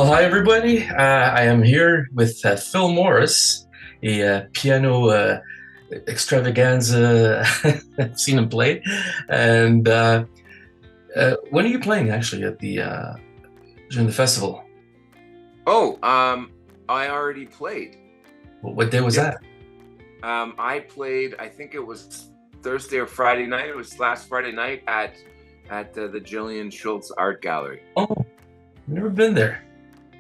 Well, hi everybody. I am here with Phil Morris, a piano extravaganza. I've seen him play. And when are you playing actually at the during the festival? Oh, I already played. What day was Yeah. that? I played. I think it was Thursday or Friday night. It was last Friday night at the Jillian Schultz Art Gallery. Oh, never been there.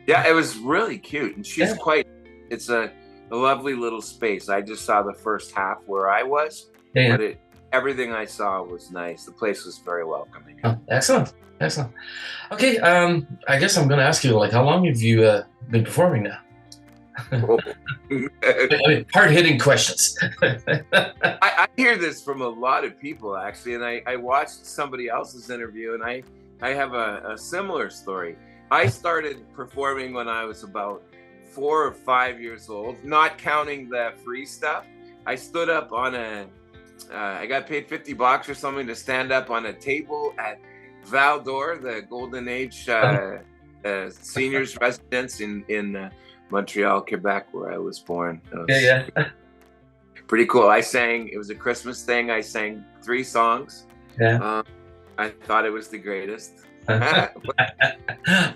Yeah, it was really cute, and she's Yeah, quite. It's a lovely little space. I just saw the first half where I was, yeah, yeah. but everything I saw was nice. The place was very welcoming. Oh, excellent, excellent. Okay, I guess I'm going to ask you, like, how long have you been performing now? Oh. I mean, hard-hitting questions. I hear this from a lot of people actually, and I watched somebody else's interview, and I have a similar story. I started performing when I was about 4 or 5 years old, not counting the free stuff. I stood up on I got paid $50 or something to stand up on a table at Val d'Or, the Golden Age seniors residence in Montreal, Quebec, where I was born. It was Yeah, pretty cool. I sang, it was a Christmas thing. I sang 3 songs. yeah. I thought it was the greatest.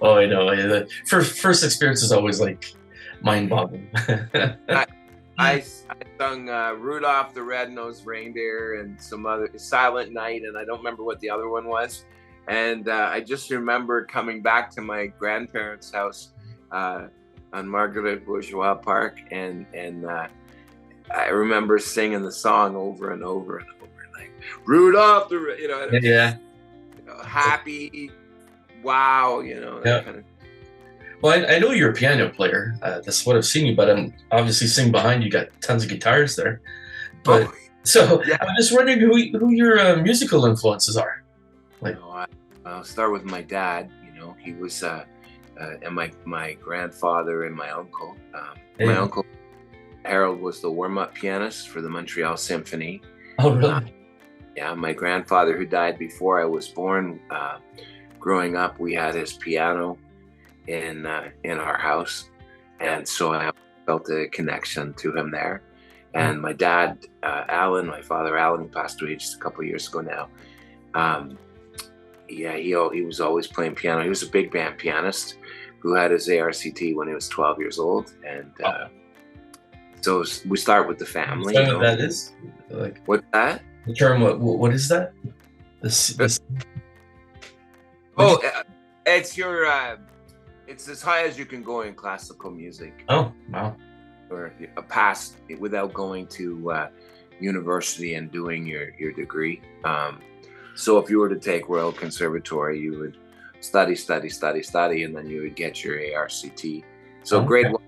Oh, I know. Yeah, the first experience is always like mind-boggling. I sung Rudolph the Red-Nosed Reindeer and some other Silent Night, and I don't remember what the other one was. And I just remember coming back to my grandparents' house on Marguerite Bourgeois Park, and I remember singing the song over and over and over, like Rudolph the, Yeah. happy, wow, that Yeah. kind of. Well, I know you're a piano player. That's what I've seen you, but I'm obviously seeing behind you got tons of guitars there. But Oh, so yeah. I'm just wondering who your musical influences are. Like, I'll start with my dad. He was, and my grandfather and my uncle. My yeah. uncle Harold was the warm-up pianist for the Montreal Symphony. Oh, really? Yeah, my grandfather, who died before I was born, growing up, we had his piano in our house, and so I felt a connection to him there. And my dad, Alan, my father Alan, who passed away just a couple of years ago now. Yeah, he was always playing piano. He was a big band pianist who had his ARCT when he was 12 years old, and so we start with the family. Is that what that is? Like, What's that? the term? What is that? This. Oh, it's your. It's as high as you can go in classical music, Oh, wow. or a pass without going to university and doing your degree. So if you were to take Royal Conservatory, you would study, and then you would get your ARCT. So Okay. grade 1,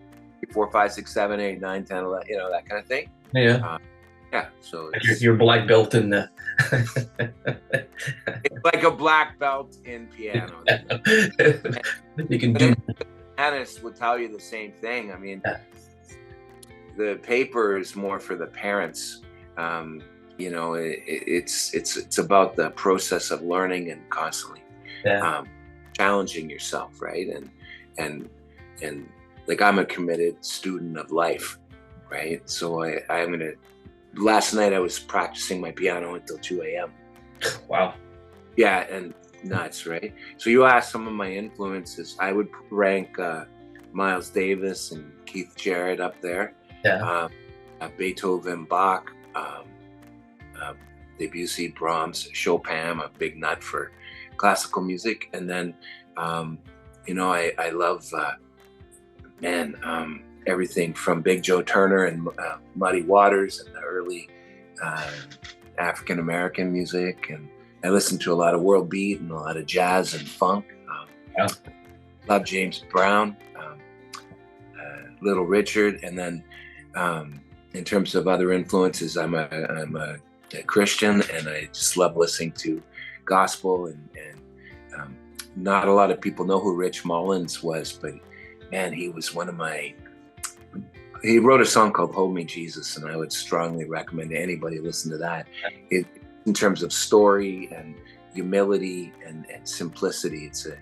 4, 5, 6, 7, 8, 9, 10, 11, that kind of thing. Yeah. Yeah, so Like it's you're black belt in the. like a black belt in piano. You can do. Pianists would tell you the same thing. I mean, Yeah. the paper is more for the parents. It's about the process of learning and constantly Yeah. challenging yourself, right? And like, I'm a committed student of life, right? So I'm gonna. Last night I was practicing my piano until 2 a.m. Wow. Yeah, and nuts, right? So you asked some of my influences. I would rank Miles Davis and Keith Jarrett up there. Yeah. Beethoven, Bach, Debussy, Brahms, Chopin. I'm a big nut for classical music. And then, I love, everything from Big Joe Turner and Muddy Waters and the early African American music. And I listen to a lot of world beat and a lot of jazz and funk. Yeah. Love James Brown, Little Richard, and then in terms of other influences, I'm a Christian, and I just love listening to gospel. And not a lot of people know who Rich Mullins was, but man, he was one of my. He wrote a song called "Hold Me, Jesus," and I would strongly recommend anybody listen to that. In terms of story and humility and simplicity, it's a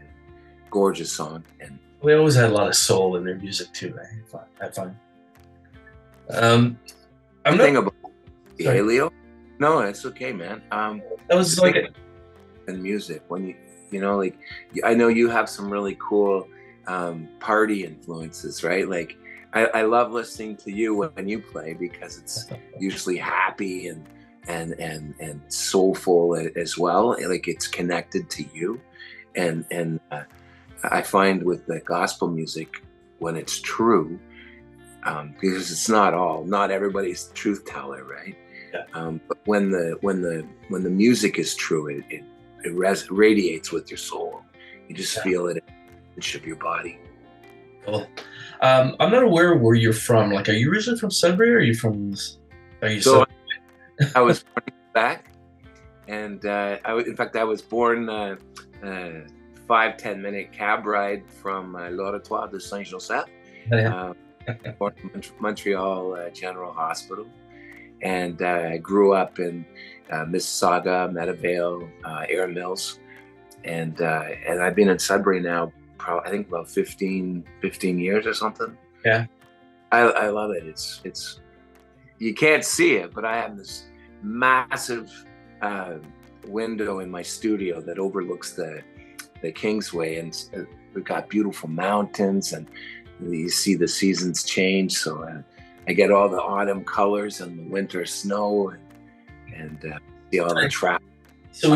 gorgeous song. And we always had a lot of soul in their music too. I find. Um, I'm The not thing about sorry. Leo? No, it's okay, man. That The was thing like a, in music when you know, like, I know you have some really cool party influences, right? Like I love listening to you when you play because it's usually happy and soulful as well. Like it's connected to you, and I find with the gospel music when it's true, because it's not everybody's truth teller, right? yeah. But when the music is true, it radiates with your soul. You just Yeah. feel it in each of your body. Cool. I'm not aware of where you're from. Like, are you originally from Sudbury, or are you from? Are you So Sud? I was born in Quebec, and in fact, I was born 5-10 minute cab ride from L'Oratoire de Saint Joseph, Yeah. uh, Montreal General Hospital, and I grew up in Mississauga, Meadowvale, Erin Mills, and I've been in Sudbury now, I think about 15 years or something. Yeah. I love it. It's you can't see it, but I have this massive window in my studio that overlooks the Kingsway, and we've got beautiful mountains, and you see the seasons change. So I get all the autumn colors and the winter snow, and see all the traffic. So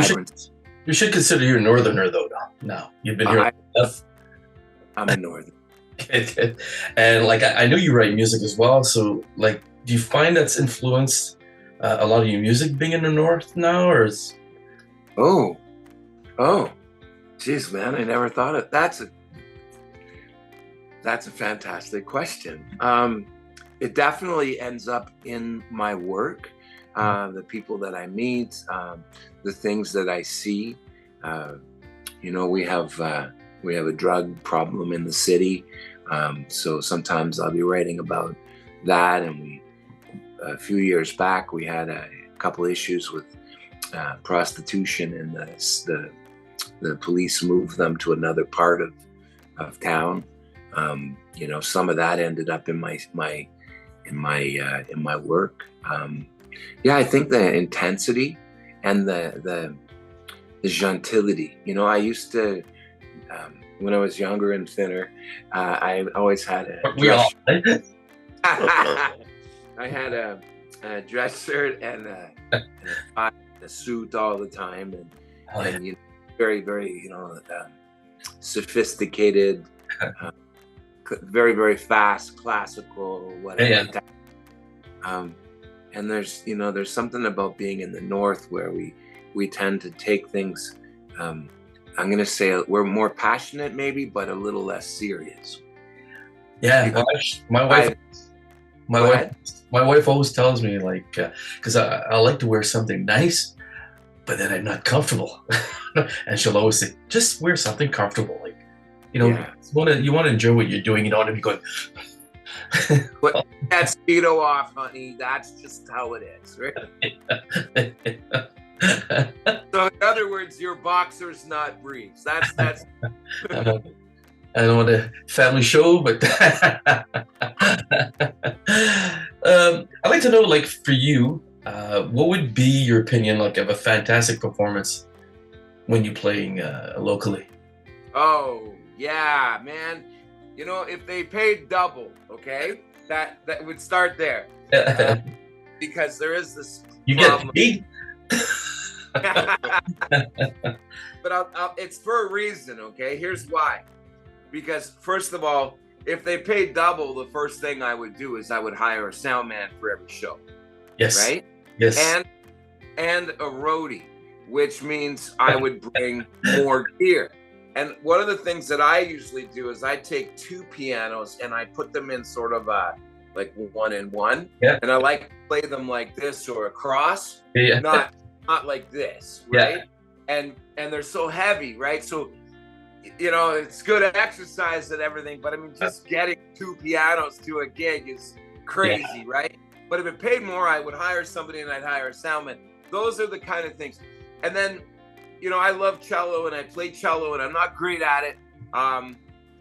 we should consider you a northerner, though. No, you've been here long enough. I'm a northern. Good. And like, I know you write music as well. So like, do you find that's influenced a lot of your music being in the north now, or is? Oh, geez, man, I never thought of that's a fantastic question. It definitely ends up in my work, the people that I meet, the things that I see. You know, we have a drug problem in the city, so sometimes I'll be writing about that. And a few years back, we had a couple issues with prostitution, and the police moved them to another part of town. You know, some of that ended up in my work. Yeah, I think the intensity and the gentility. You know, I used to, when I was younger and thinner, I always had a We all. I had a dress shirt and a suit all the time, and you know, very, very, you know, sophisticated, very, very fast, classical, whatever. Yeah. Like and there's something about being in the north where we tend to take things. I'm gonna say we're more passionate, maybe, but a little less serious. Yeah. Well, my wife always tells me, like, because I like to wear something nice, but then I'm not comfortable, and she'll always say, just wear something comfortable, like, you know, you want to enjoy what you're doing. You don't want to be going. But that Speedo off, honey. That's just how it is, right? So in other words, your boxers, not briefs. That's. I don't want a family show, but I'd like to know, like, for you, what would be your opinion, like, of a fantastic performance when you're playing locally? Oh yeah, man. You know, if they paid double, okay, that would start there, because there is this You problem. get paid? But it's for a reason, okay? Here's why. Because first of all, if they paid double, the first thing I would do is I would hire a sound man for every show. Yes. Right? Yes. And a roadie, which means I would bring more gear. And one of the things that I usually do is I take two pianos and I put them in sort of like one and one. Yeah. And I like to play them like this or across, Yeah. not like this, right? Yeah. And they're so heavy, right? So, you know, it's good exercise and everything, but I mean, just getting two pianos to a gig is crazy, right? But if it paid more, I would hire somebody and I'd hire a soundman. Those are the kind of things. And then, you know, I love cello and I play cello and I'm not great at it.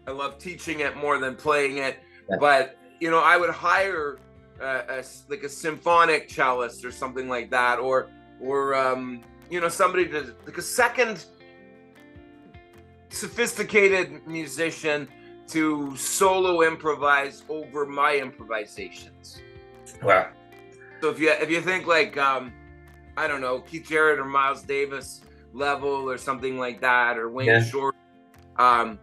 I love teaching it more than playing it. Yeah. But I would hire a symphonic cellist or something like that, or somebody to like a second sophisticated musician to solo improvise over my improvisations. Wow. So if you think like I don't know, Keith Jarrett or Miles Davis level or something like that, or Wayne Shorter, and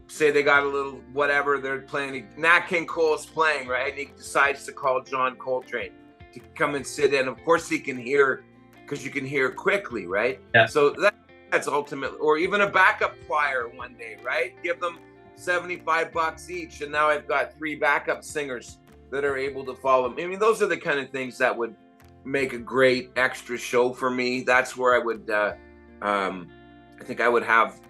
say they got a little whatever they're playing. Nat King Cole's playing, right? And he decides to call John Coltrane to come and sit in. Of course he can hear, because you can hear quickly, right? Yeah. So that's ultimately, or even a backup choir one day, right? Give them $75 each, and now I've got 3 backup singers that are able to follow. I mean, those are the kind of things that would make a great extra show for me. That's where I would, I think I would have,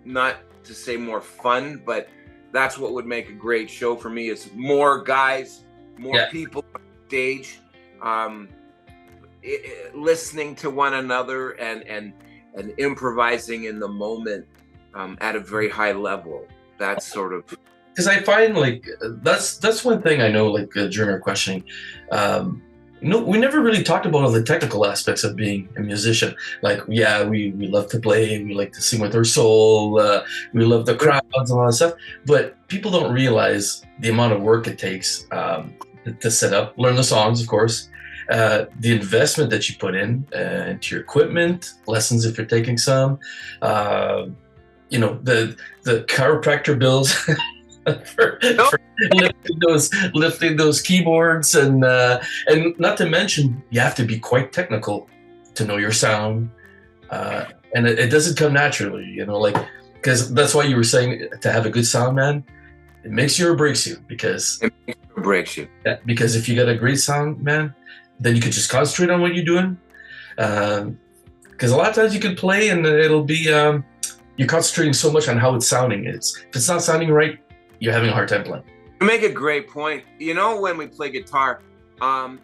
not to say more fun, but that's what would make a great show for me, is more guys, more people on stage, listening to one another and improvising in the moment at a very high level. That's sort of, because I find like that's one thing I know, like during our questioning, we never really talked about all the technical aspects of being a musician. Like, we love to play, we like to sing with our soul, we love the crowds and all that stuff, but people don't realize the amount of work it takes to set up, learn the songs, of course, the investment that you put into your equipment, lessons if you're taking some, the chiropractor bills for lifting those keyboards, and not to mention you have to be quite technical to know your sound, and it doesn't come naturally, because that's why you were saying to have a good sound man, it makes you or breaks you, because it makes you or breaks you. Because if you got a great sound man, then you could just concentrate on what you're doing, because a lot of times you could play and it'll be you're concentrating so much on how it's sounding. If it's not sounding right, you're having a hard time playing. You make a great point. When we play guitar, I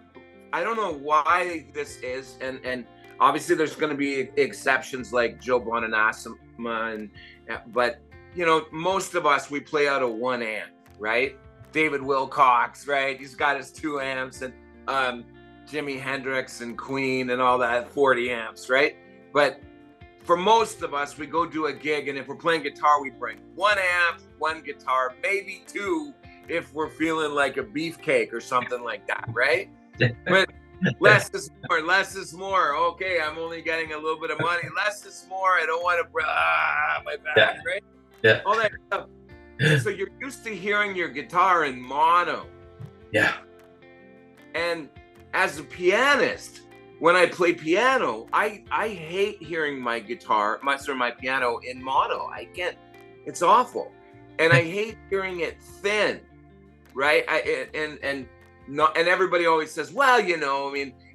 don't know why this is, and obviously there's going to be exceptions like Joe Bonamassa, but most of us, we play out of one amp, right? David Wilcox, right? He's got his 2 amps, and Jimi Hendrix and Queen and all that, 40 amps, right? But for most of us, we go do a gig, and if we're playing guitar, we bring 1 amp, 1 guitar, maybe 2 if we're feeling like a beefcake or something like that, right? But less is more, less is more. Okay, I'm only getting a little bit of money. Less is more. I don't want to my back, right? Yeah. All that stuff. So you're used to hearing your guitar in mono. Yeah. And as a pianist, when I play piano, I hate hearing my piano in mono. I can't. It's awful, and I hate hearing it thin, right? And everybody always says, well,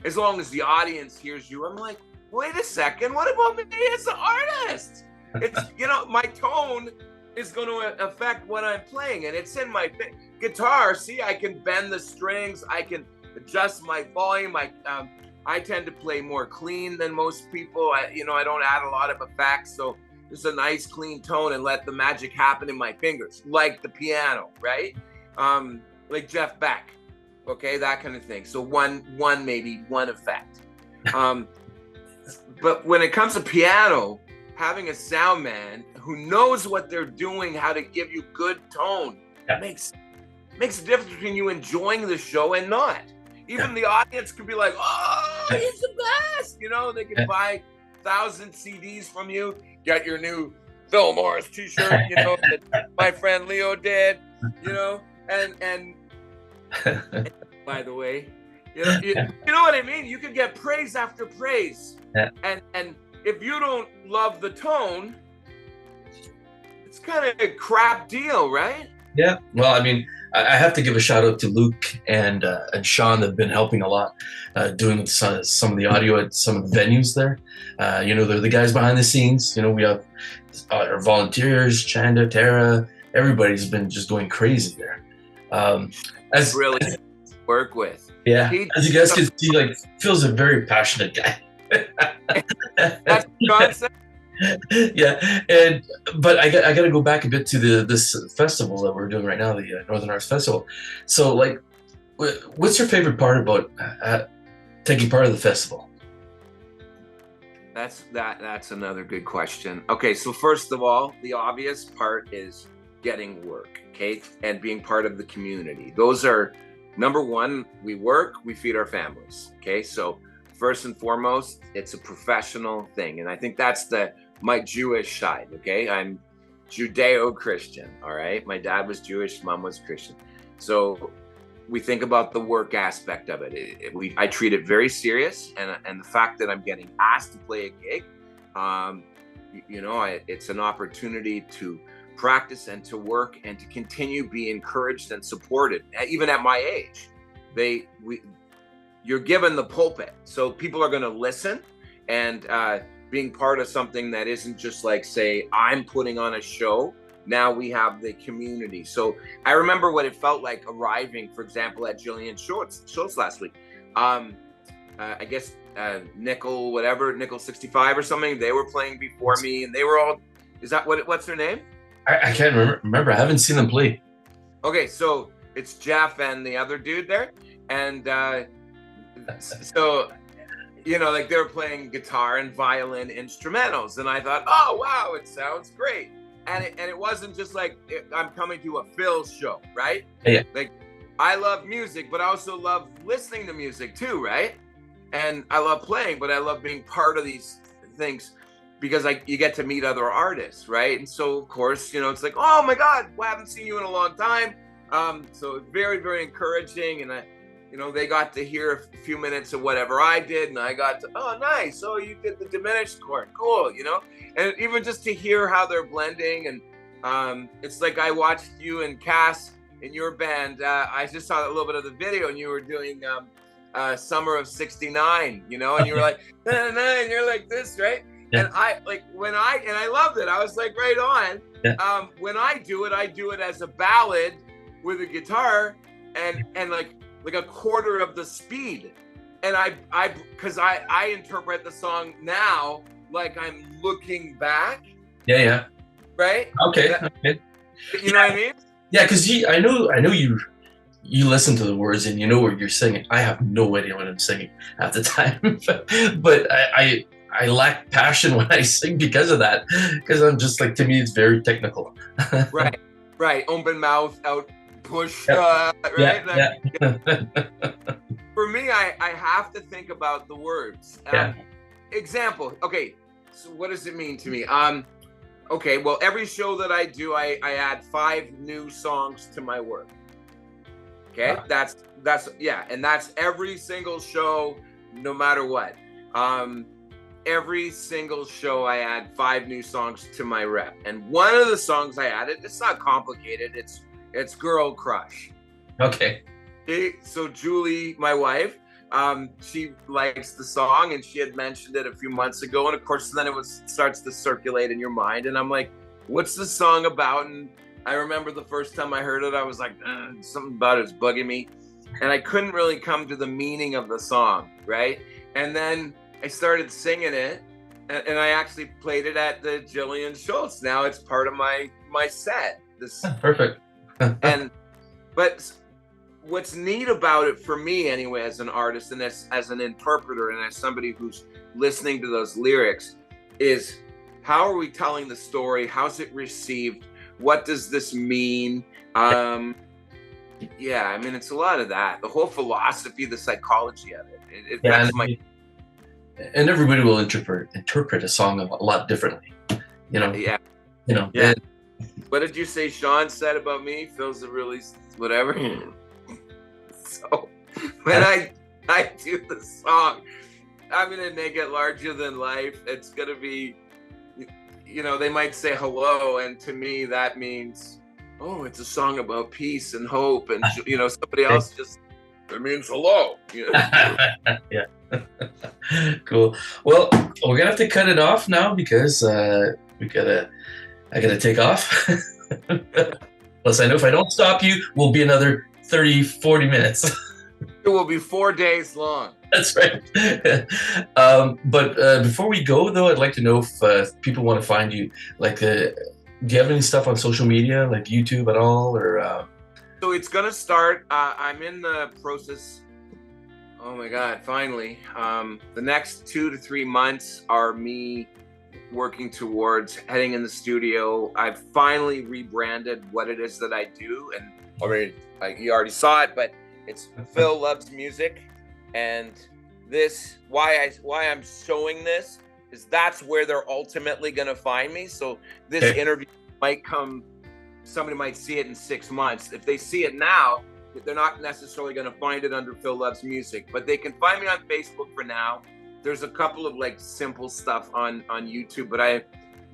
as long as the audience hears you. I'm like, wait a second, what about me as an artist? It's my tone is going to affect what I'm playing, and it's in my guitar. See, I can bend the strings, I can adjust my volume. I tend to play more clean than most people. I don't add a lot of effects, so there's a nice clean tone and let the magic happen in my fingers, like the piano, right? Like Jeff Beck, okay, that kind of thing. So one effect. But when it comes to piano, having a sound man who knows what they're doing, how to give you good tone, makes a difference between you enjoying the show and not. Even the audience could be like, oh, he's the best. They could buy 1,000 CDs from you, get your new Phil Morris t-shirt, that my friend Leo did, and by the way, you know what I mean? You could get praise after praise. Yeah. And if you don't love the tone, it's kind of a crap deal, right? Yeah. Well, I mean, I have to give a shout out to Luke and Sean that have been helping a lot, doing some of the audio at some of the venues there. They're the guys behind the scenes. We have our volunteers, Chanda, Tara, everybody's been just going crazy there. As really work with. Yeah. As you guys can see, Phil's a very passionate guy. That's the concept. Yeah, but I got to go back a bit to this festival that we're doing right now, the Northern Arts Festival. So, like, what's your favorite part about taking part of the festival? That's another good question. Okay, so first of all, the obvious part is getting work, okay, and being part of the community. Those are number one. We work, we feed our families. Okay, so first and foremost, it's a professional thing, and I think that's the my Jewish side. Okay, I'm Judeo-Christian. All right, my dad was Jewish, mom was Christian, so we think about the work aspect of it. I treat it very serious, and the fact that I'm getting asked to play a gig, it's an opportunity to practice and to work and to continue be encouraged and supported. Even at my age, you're given the pulpit, so people are going to listen, and being part of something that isn't just like, say, I'm putting on a show. Now we have the community. So I remember what it felt like arriving, for example, at Jillian Schultz last week. I guess Nickel 65 or something. They were playing before me, and they were all. Is that what's their name? I can't remember. I haven't seen them play. Okay, so it's Jeff and the other dude there, and so like they were playing guitar and violin instrumentals, and I thought, oh wow, it sounds great. And it wasn't just like I'm coming to a Phil show, right? Yeah. Like I love music, but I also love listening to music too, right? And I love playing, but I love being part of these things because you get to meet other artists, right? And so of course, it's like, oh my God, I haven't seen you in a long time. So it's very, very encouraging, and they got to hear a few minutes of whatever I did, and I got to, oh, nice. Oh, you did the diminished chord. Cool, And even just to hear how they're blending, and it's like I watched you and Cass in your band. I just saw a little bit of the video, and you were doing Summer of '69, and you were like, nah, and you're like this, right? Yeah. And I loved it. I was like, right on. Yeah. When I do it as a ballad with a guitar and like a quarter of the speed, and because I interpret the song now like I'm looking back. Yeah. Right. Okay. You know what I mean? Yeah, because I know you listen to the words and you know what you're singing. I have no idea what I'm singing at the time, but I lack passion when I sing because of that. Because I'm just like, to me, it's very technical. Right. Open mouth, out. Push, right? Yeah. For me, I have to think about the words. Example. Okay, so what does it mean to me? Okay, well, every show that I do, I add 5 new songs to my work. Okay, that's and that's every single show, no matter what. Every single show I add 5 new songs to my rep, and one of the songs I added, it's not complicated. It's Girl Crush. Okay. So Julie, my wife, she likes the song, and she had mentioned it a few months ago. And of course, then it starts to circulate in your mind. And I'm like, what's the song about? And I remember the first time I heard it, I was like, something about it's bugging me. And I couldn't really come to the meaning of the song, right? And then I started singing it, and I actually played it at the Jillian Schultz. Now it's part of my set. Perfect. But what's neat about it for me anyway, as an artist and as an interpreter and as somebody who's listening to those lyrics, is how are we telling the story? How's it received? What does this mean? Yeah, I mean, it's a lot of that. The whole philosophy, the psychology of it. And everybody will interpret a song a lot differently. Yeah. Yeah. What did you say Sean said about me? Phil's a really whatever. So when I do the song, I'm going to make it larger than life. It's going to be, they might say hello. And to me, that means, oh, it's a song about peace and hope. And, somebody else it means hello. Yeah. Cool. Well, we're going to have to cut it off now because I gotta take off. Plus, I know if I don't stop you, we'll be another 30, 40 minutes. It will be 4 days long. That's right. But before we go, though, I'd like to know if people want to find you. Like, do you have any stuff on social media, like YouTube at all, or? So it's gonna start. I'm in the process. Oh my God! Finally, the next 2 to 3 months are me working towards heading in the studio. I've finally rebranded what it is that I do, and already, like, you already saw it, but it's Phil Loves Music. And this, why I'm showing this is that's where they're ultimately going to find me. So this interview might come, somebody might see it in 6 months. If they see it now, they're not necessarily going to find it under Phil Loves Music, but they can find me on Facebook for now. There's a couple of like simple stuff on YouTube, but I'm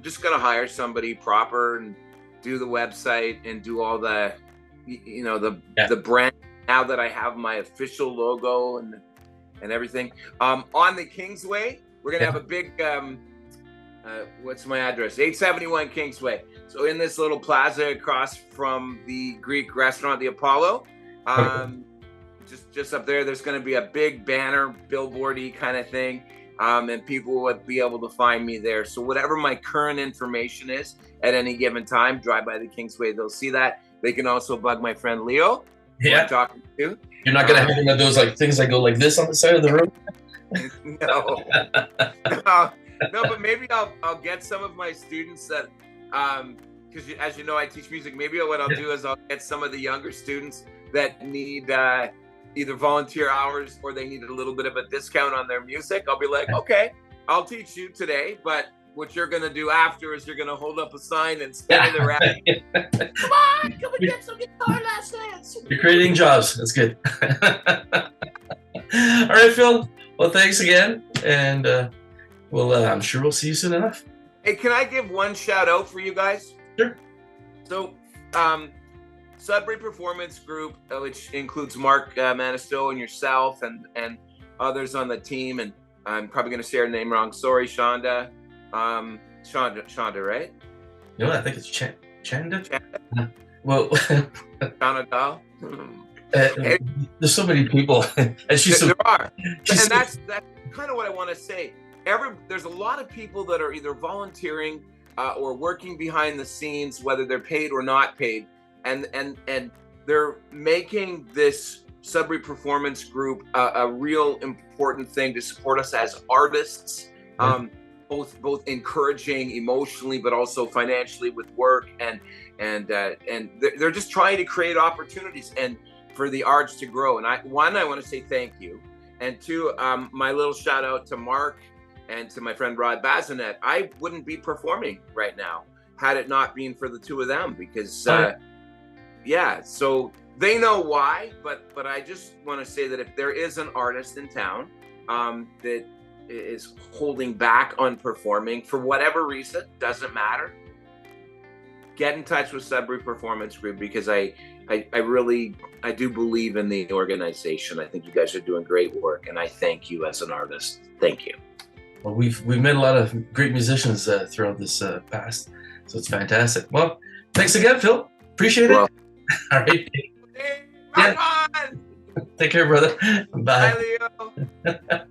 just going to hire somebody proper and do the website and do all the, the brand, now that I have my official logo and everything. On the Kingsway, we're gonna have a big what's my address? 871 Kingsway. So in this little plaza across from the Greek restaurant, the Apollo, just up there, there's gonna be a big banner, billboardy kind of thing, and people would be able to find me there. So whatever my current information is at any given time, drive by the Kingsway, they'll see that. They can also bug my friend Leo. Yeah. I'm talking to. You're not gonna have one of those like things that go like this on the side of the room. No. No, but maybe I'll get some of my students that, because as you know, I teach music. Maybe what I'll do is I'll get some of the younger students that need either volunteer hours or they need a little bit of a discount on their music. I'll be like, okay, I'll teach you today, but what you're gonna do after is you're gonna hold up a sign and spin it around. Come on, come and get some guitar lessons. You're creating jobs. That's good. All right, Phil. Well, thanks again, and I'm sure we'll see you soon enough. Hey, can I give one shout out for you guys? Sure. So, Sudbury Performance Group, which includes Mark Manisto and yourself and others on the team, and I'm probably gonna say her name wrong. Sorry, Shonda. Shonda, right? No, I think it's Chanda. Well, Shonda. There's so many people, and she's there are, and that's kind of what I want to say. There's a lot of people that are either volunteering or working behind the scenes, whether they're paid or not paid, and they're making this Sudbury Performance Group a real important thing to support us as artists. Both encouraging emotionally, but also financially with work, and they're just trying to create opportunities and for the arts to grow. And I want to say thank you, and two, my little shout out to Mark and to my friend Rod Bazinet. I wouldn't be performing right now had it not been for the two of them, because so they know why. But I just want to say that if there is an artist in town that is holding back on performing for whatever reason, doesn't matter, get in touch with Sudbury Performance Group, because I do believe in the organization. I think you guys are doing great work, and I thank you as an artist. Thank you. Well, we've met a lot of great musicians throughout this past, so it's fantastic. Well, thanks again, Phil. Appreciate it. All right. Hey, rock on! Take care, brother. Bye. Bye, Leo.